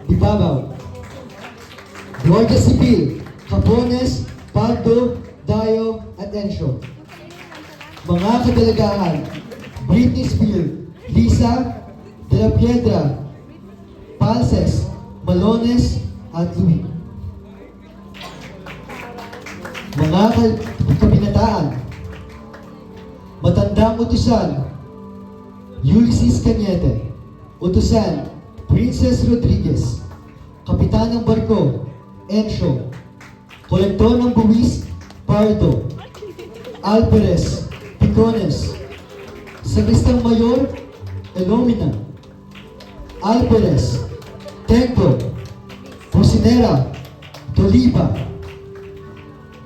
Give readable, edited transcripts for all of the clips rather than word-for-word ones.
Dibabaw. Guardia Civil, Capones, Pardo, Dayo, at Ensyo. Mga kadalagahan, Britney Spears, Lisa, De La Piedra, Palses, Malones, at Louis. Mga kabinataan, Matandang Utusan, Ulysses Cañete. Utusan, Princess Rodriguez. Kapitan ng barko, Ensyo. Kolektor ng buwis, Pardo. Alperes, Picones. Sagristang Mayor, Elomina. Alperes, Tenco. Pusinera, Toliba.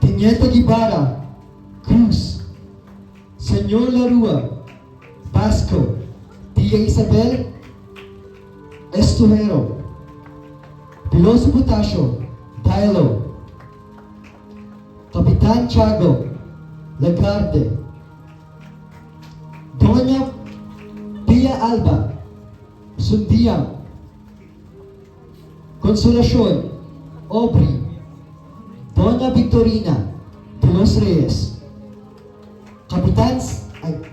Tinieta Guevara, Cruz. Senyor Larua, Pasco. Tia Isabel, Estuero. Piloso Butasio, Dailo. Kapitan Tiago, Lagarde. Doña Pia Alba, Sundiang. Consolacion, Aubrey. Doña Victorina, de los Reyes. Kapitan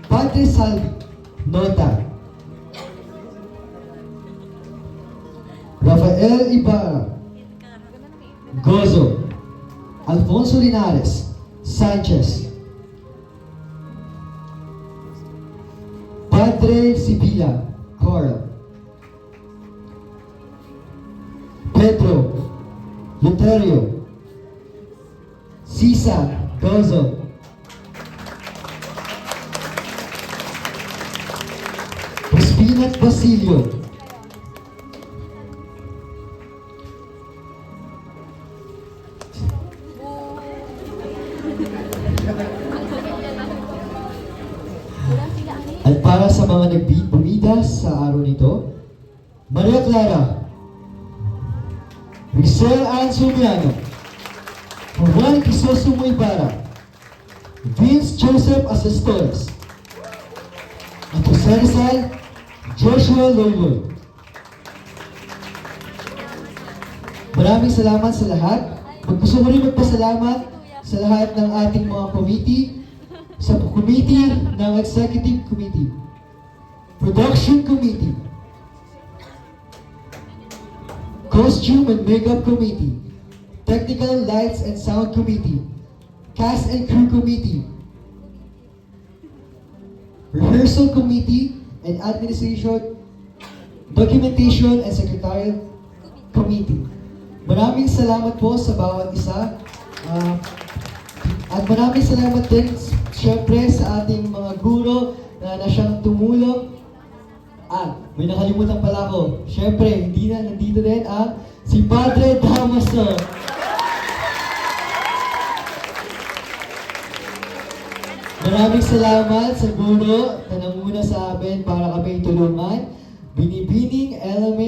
Padre Salvi, Nota. Rafael Ibarra, Gozo. Alfonso Linares, Sanchez. Padre Sibila, Coral. Pedro Luterio. Sisa, Gozo. Espinat Basilio. At para sa mga nagbumida sa araw nito, Maria Clara, Rizal Ann Sumiano, Juan Crisostomo Ibarra, Vince Joseph Asestores, at Jose Rizal, Joshua Loyloy. Maraming salamat sa lahat. Gusto ko rin magpasalamat sa lahat ng ating mga committee, sa committee ng Executive Committee, Production Committee, Costume and Makeup Committee, Technical Lights and Sound Committee, Cast and Crew Committee, Rehearsal Committee, and Administration, Documentation and Secretarial Committee. Maraming salamat po sa bawat isa. At maraming salamat din, syempre, sa ating mga guro na siyang tumulong. May nakalimutan pala ako. Syempre, hindi na nandito din ang si Padre Damaso. Maraming salamat sa guro na nanguna sa amin para kami tulungan. Binibining LMA